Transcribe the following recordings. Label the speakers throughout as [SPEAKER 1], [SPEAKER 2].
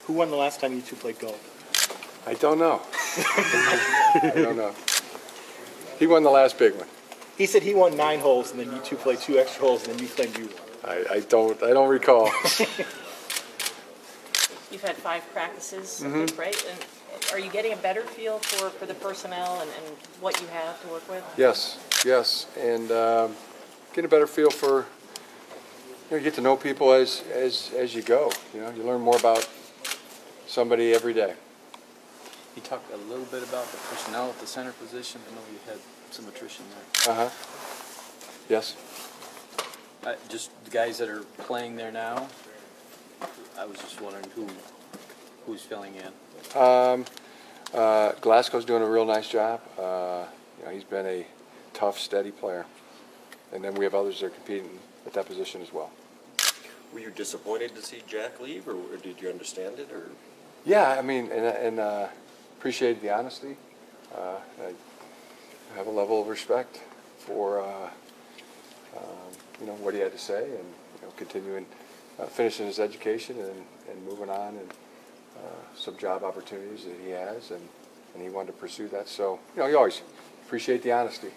[SPEAKER 1] Who won the last time you two played golf?
[SPEAKER 2] I don't know. I don't know. He won the last big one.
[SPEAKER 1] He said he won 9 holes, and then you two played 2 extra holes, and then you claimed you won.
[SPEAKER 2] I don't recall.
[SPEAKER 3] You've had 5 practices, I think, right? And are you getting a better feel for the personnel and what you have to work with?
[SPEAKER 2] Yes, and getting a better feel for, you get to know people as you go. You learn more about somebody every day.
[SPEAKER 4] You talked a little bit about the personnel at the center position. I know you had some attrition there.
[SPEAKER 2] Yes.
[SPEAKER 4] Just the guys that are playing there now. I was just wondering who's filling in.
[SPEAKER 2] Glasgow's doing a real nice job. He's been a tough, steady player, and then we have others that are competing at that position as well.
[SPEAKER 5] Were you disappointed to see Jack leave, or did you understand it, or?
[SPEAKER 2] Yeah, I mean, and appreciated the honesty. I have a level of respect for what he had to say, and continuing finishing his education and moving on, and some job opportunities that he has, and he wanted to pursue that. So you always appreciate the honesty.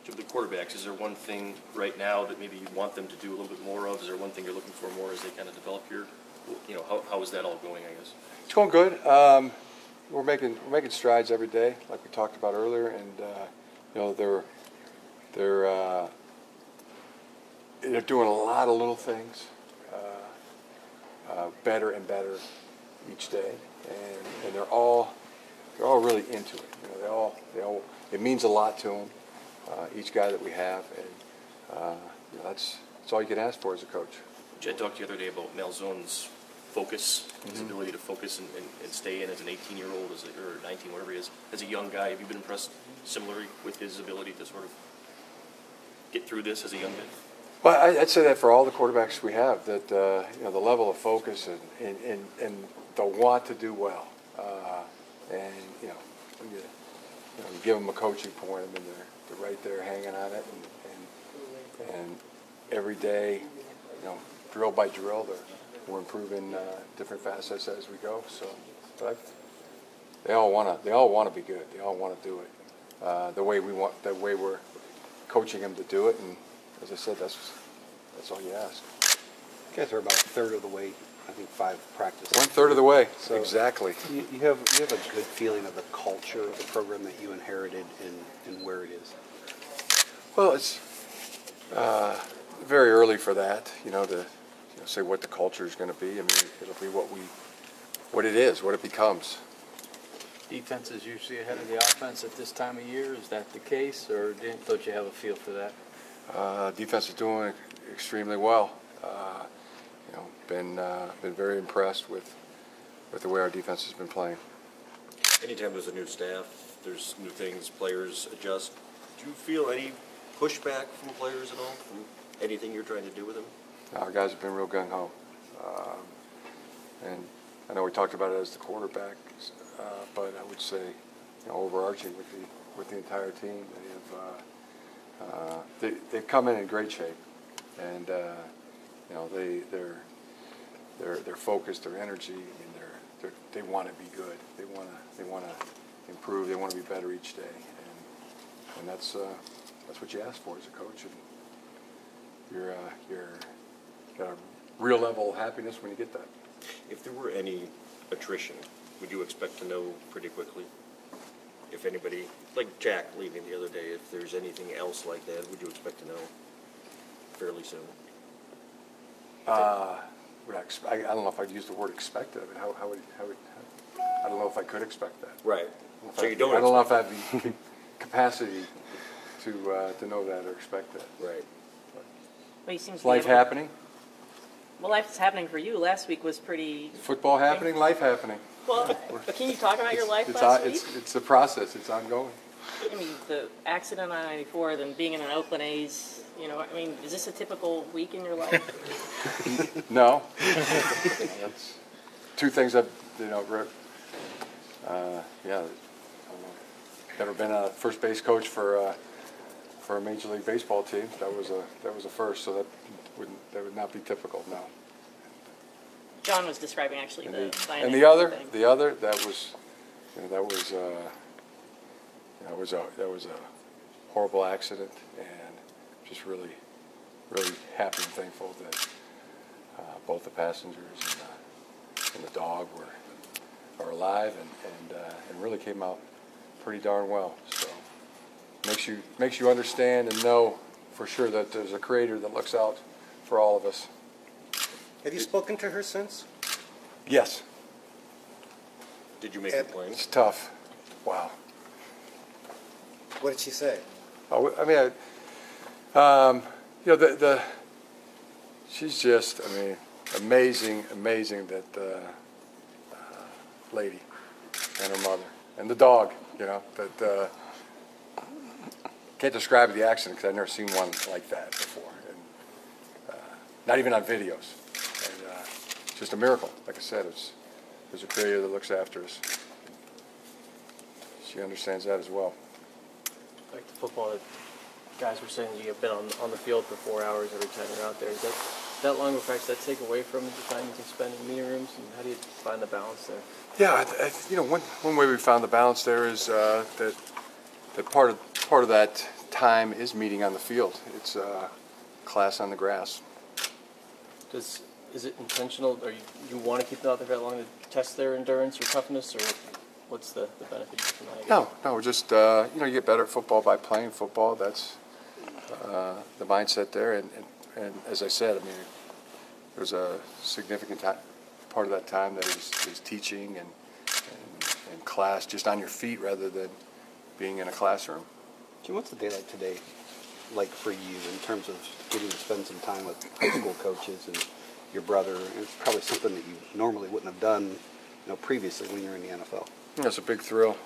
[SPEAKER 5] To the quarterbacks, is there one thing right now that maybe you want them to do a little bit more of? Is there one thing you're looking for more as they kind of develop here? How is that all going, I guess?
[SPEAKER 2] It's going good. We're making strides every day, like we talked about earlier, and they're doing a lot of little things better and better each day, and they're all really into it. They all it means a lot to them. Each guy that we have, and that's all you can ask for as a coach.
[SPEAKER 5] Jed talked the other day about Malzone's focus, his ability to focus and stay in as an 18-year-old, or 19, whatever he is, as a young guy. Have you been impressed similarly with his ability to sort of get through this as a young man?
[SPEAKER 2] Well, I'd say that for all the quarterbacks we have, that the level of focus and the want to do well, and you give them a coaching point, and they're right there hanging on it, and every day, drill by drill, we're improving different facets as we go. So, but they all want to be good. They all want to do it the way we're coaching them to do it. And as I said, that's all you ask.
[SPEAKER 6] You guys are about a third of the way. I think 5 practices.
[SPEAKER 2] 1/3 of the way.
[SPEAKER 6] So
[SPEAKER 2] exactly.
[SPEAKER 6] You have a good feeling of the culture of the program that you inherited and where it is.
[SPEAKER 2] Well, it's very early for that, to say what the culture is going to be. I mean, it'll be what it is, what it becomes.
[SPEAKER 4] Defense is usually ahead of the offense at this time of year. Is that the case, or don't you have a feel for that?
[SPEAKER 2] Defense is doing extremely well. Been very impressed with the way our defense has been playing.
[SPEAKER 5] Anytime there's a new staff, there's new things, players adjust. Do you feel any pushback from players at all, from anything you're trying to do with them?
[SPEAKER 2] Our guys have been real gung-ho. And I know we talked about it as the quarterback, but I would say, overarching with the entire team, they've come in great shape, and they're focused, their energy, and they want to be good. They want to improve. They want to be better each day, and that's what you ask for as a coach. And you're got a real level of happiness when you get that.
[SPEAKER 5] If there were any attrition, would you expect to know pretty quickly? If anybody, like Jack leaving the other day, if there's anything else like that, would you expect to know fairly soon?
[SPEAKER 2] I don't know if I'd use the word expect it. I mean, I don't know if I could expect that.
[SPEAKER 5] Right.
[SPEAKER 2] I don't know if I have the capacity to know that or expect that.
[SPEAKER 5] Right.
[SPEAKER 3] Well, he seems
[SPEAKER 2] Is life happening?
[SPEAKER 3] Well, life's happening for you. Last week was pretty...
[SPEAKER 2] Football happening, life happening.
[SPEAKER 3] Well, can you talk about your life last week?
[SPEAKER 2] It's a process. It's ongoing.
[SPEAKER 3] I mean, the accident on 94, then being in an Oakland A's, I mean, is this a typical week in your life?
[SPEAKER 2] No. That's 2 things I've, never been a first base coach for a Major League Baseball team. That was a first, so that would not be typical. No.
[SPEAKER 3] John was describing actually the
[SPEAKER 2] and the other that was, you know, that was a horrible accident, and just really happy and thankful that both the passengers and the dog are alive and really came out pretty darn well. So makes you understand and know for sure that there's a Creator that looks out for all of us.
[SPEAKER 7] Have you spoken to her since?
[SPEAKER 2] Yes.
[SPEAKER 5] Did you make her plane?
[SPEAKER 2] It's tough. Wow.
[SPEAKER 7] What did she say?
[SPEAKER 2] Oh, I mean, you know, she's just, I mean, amazing that lady and her mother and the dog, you know, that can't describe the accident because I've never seen one like that before, and not even on videos. And it's just a miracle. Like I said, there's a Creator that looks after us. She understands that as well.
[SPEAKER 8] Back to football, the guys were saying you've been on the field for 4 hours every time you're out there. Is that long of a practice? Does that take away from the time you can spend in meeting rooms? And how do you find the balance there?
[SPEAKER 2] Yeah, you know, one way we found the balance there is that part of that time is meeting on the field. It's class on the grass.
[SPEAKER 8] Is it intentional, or you want to keep them out there that long to test their endurance or toughness, or what's the benefit you get from that?
[SPEAKER 2] No, we're just you know, you get better at football by playing football. That's the mindset there, and as I said, I mean, there's a significant part of that time that is teaching and class, just on your feet rather than being in a classroom.
[SPEAKER 6] Jim, what's the day like today like for you in terms of getting to spend some time with high school coaches and your brother? It's probably something that you normally wouldn't have done, you know, previously when you were in the NFL.
[SPEAKER 2] It's a big thrill.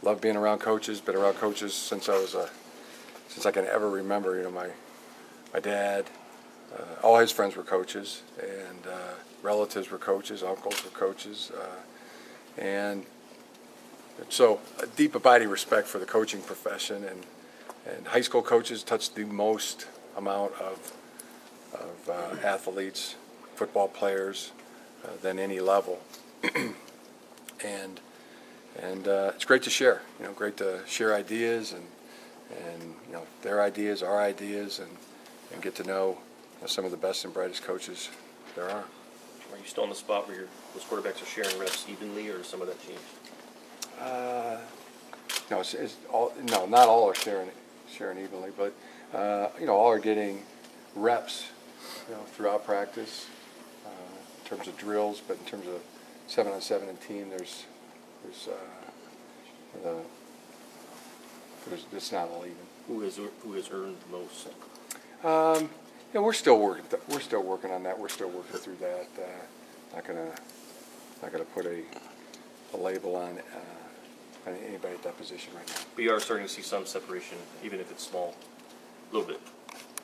[SPEAKER 2] Love being around coaches. Been around coaches since I can ever remember. You know, my dad, all his friends were coaches, and relatives were coaches, uncles were coaches, and so a deep abiding respect for the coaching profession, and high school coaches touch the most amount of athletes, football players, than any level. and it's great to share. You know, great to share ideas and you know, their ideas, our ideas, and get to know some of the best and brightest coaches there are.
[SPEAKER 5] Are you still in the spot where those quarterbacks are sharing reps evenly, or some of that changed?
[SPEAKER 2] No, it's all, no, not all are sharing evenly, but you know, all are getting reps, you know, throughout practice, in terms of drills, but in terms of 7-on-7 and team, there's it's not all even.
[SPEAKER 5] Who has earned the most?
[SPEAKER 2] Yeah, we're still working on that. We're still working through that. Not gonna put a label on anybody at that position right now.
[SPEAKER 5] We are starting to see some separation, even if it's small, a little bit.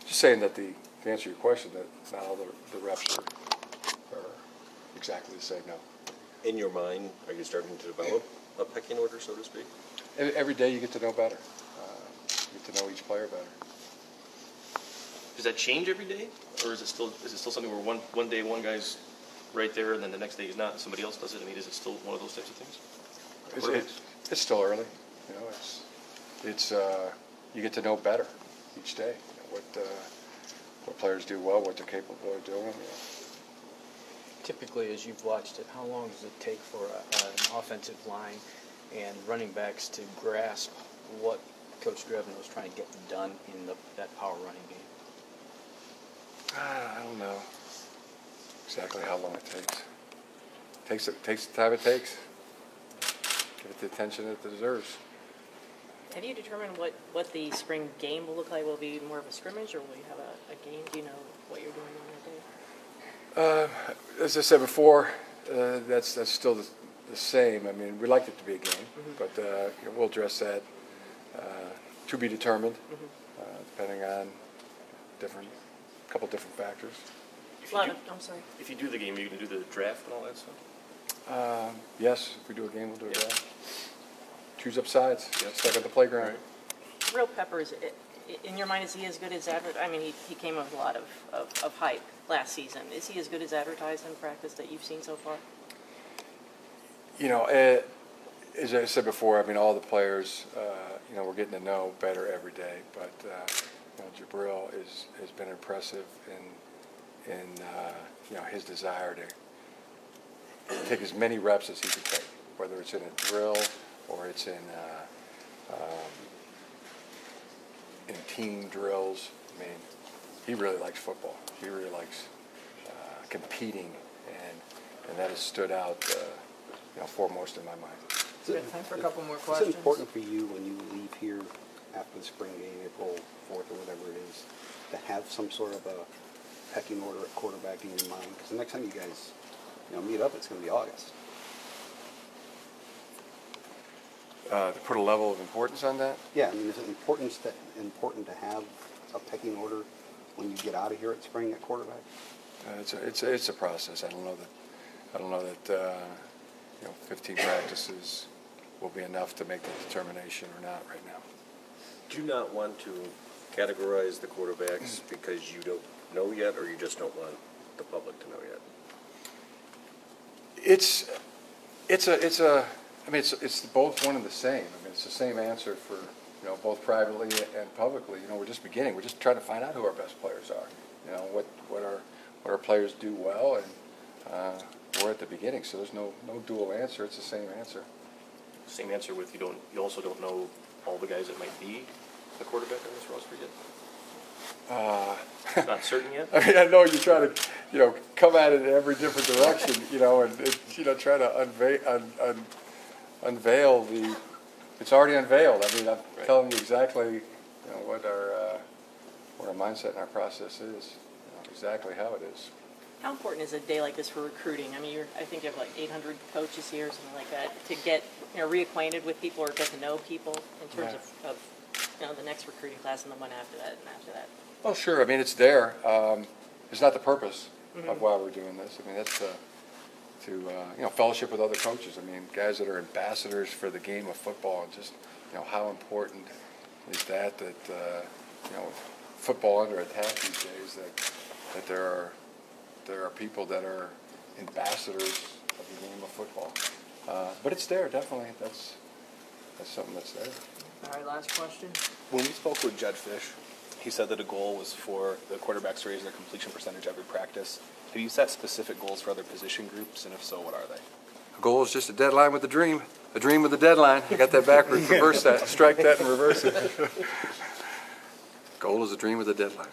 [SPEAKER 2] Just saying that to answer your question, that not all the reps are exactly the same. No.
[SPEAKER 9] In your mind, are you starting to develop a pecking order, so to speak?
[SPEAKER 2] Every day you get to know better. You get to know each player better.
[SPEAKER 5] Does that change every day, or is it still something where one day one guy's right there, and then the next day he's not, and somebody else does it? I mean, is it still one of those types of things?
[SPEAKER 2] It's still early. You know, it's you get to know better each day. You know, what players do well, what they're capable of doing. You know.
[SPEAKER 10] Typically, as you've watched it, how long does it take for an offensive line and running backs to grasp what Coach Drevin was trying to get done in that power running game?
[SPEAKER 2] I don't know exactly how long it takes. It takes the time it takes. Give it the attention it deserves.
[SPEAKER 3] Have you determined what the spring game will look like? Will it be more of a scrimmage, or will you have a game? Do you know what you're doing on that day?
[SPEAKER 2] As I said before, that's still the same. I mean, we'd like it to be a game, but you know, we'll address that to be determined, depending on a couple different factors.
[SPEAKER 3] I'm sorry.
[SPEAKER 5] If you do the game, are you going to do the draft and all that stuff?
[SPEAKER 2] Yes, if we do a game, we'll do a draft. Choose up sides. It's like at the playground.
[SPEAKER 3] Real Peppers, in your mind, is he as good as ever? I mean, he came with a lot of hype last season. Is he as good as advertised in practice that you've seen so far?
[SPEAKER 2] You know, as I said before, I mean, all the players, you know, we're getting to know better every day. But you know, Jabril has been impressive in you know, his desire to take as many reps as he can take, whether it's in a drill or it's in team drills. I mean, he really likes football. He really likes competing, and that has stood out, you know, foremost in my mind.
[SPEAKER 10] We have time for a couple more
[SPEAKER 6] Is
[SPEAKER 10] questions.
[SPEAKER 6] it important for you when you leave here after the spring game, April 4th or whatever it is, to have some sort of a pecking order at quarterback in your mind? Because the next time you guys, you know, meet up, it's going to be August.
[SPEAKER 2] To put a level of importance on that?
[SPEAKER 6] Yeah, I mean, is it important to have a pecking order when you get out of here at spring at quarterback?
[SPEAKER 2] It's a process. I don't know that you know, 15 practices will be enough to make the determination or not right now.
[SPEAKER 9] Do you not want to categorize the quarterbacks because you don't know yet, or you just don't want the public to know yet?
[SPEAKER 2] I mean, it's both one and the same. I mean, it's the same answer for, you know, both privately and publicly. You know, we're just beginning. We're just trying to find out who our best players are. You know, what our players do well, and we're at the beginning. So there's no dual answer. It's the same answer.
[SPEAKER 5] Same answer with you also don't know all the guys that might be the quarterback on this roster yet? Not certain yet?
[SPEAKER 2] I mean, I know you try to, you know, come at it in every different direction, you know, and you know, try to unveil the. It's already unveiled. I mean, I'm telling you exactly, you know, what our mindset and our process is, you know, exactly how it is.
[SPEAKER 3] How important is a day like this for recruiting? I mean, I think you have like 800 coaches here, something like that, to get, you know, reacquainted with people or get to know people in terms of you know, the next recruiting class and the one after that and after that.
[SPEAKER 2] Well, sure. I mean, it's there. It's not the purpose of why we're doing this. I mean, that's to you know, fellowship with other coaches. I mean, guys that are ambassadors for the game of football, and just, you know, how important is that you know, football under attack these days, that there are people that are ambassadors of the game of football. But it's there, definitely. That's something that's there.
[SPEAKER 10] All right, last question.
[SPEAKER 1] When we spoke with Jed Fish, he said that a goal was for the quarterbacks to raise their completion percentage every practice. Have you set specific goals for other position groups, and if so, what are they?
[SPEAKER 2] A goal is just a deadline with a dream with a deadline. I got that backwards. Reverse that. Strike that and reverse it. Goal is a dream with a deadline.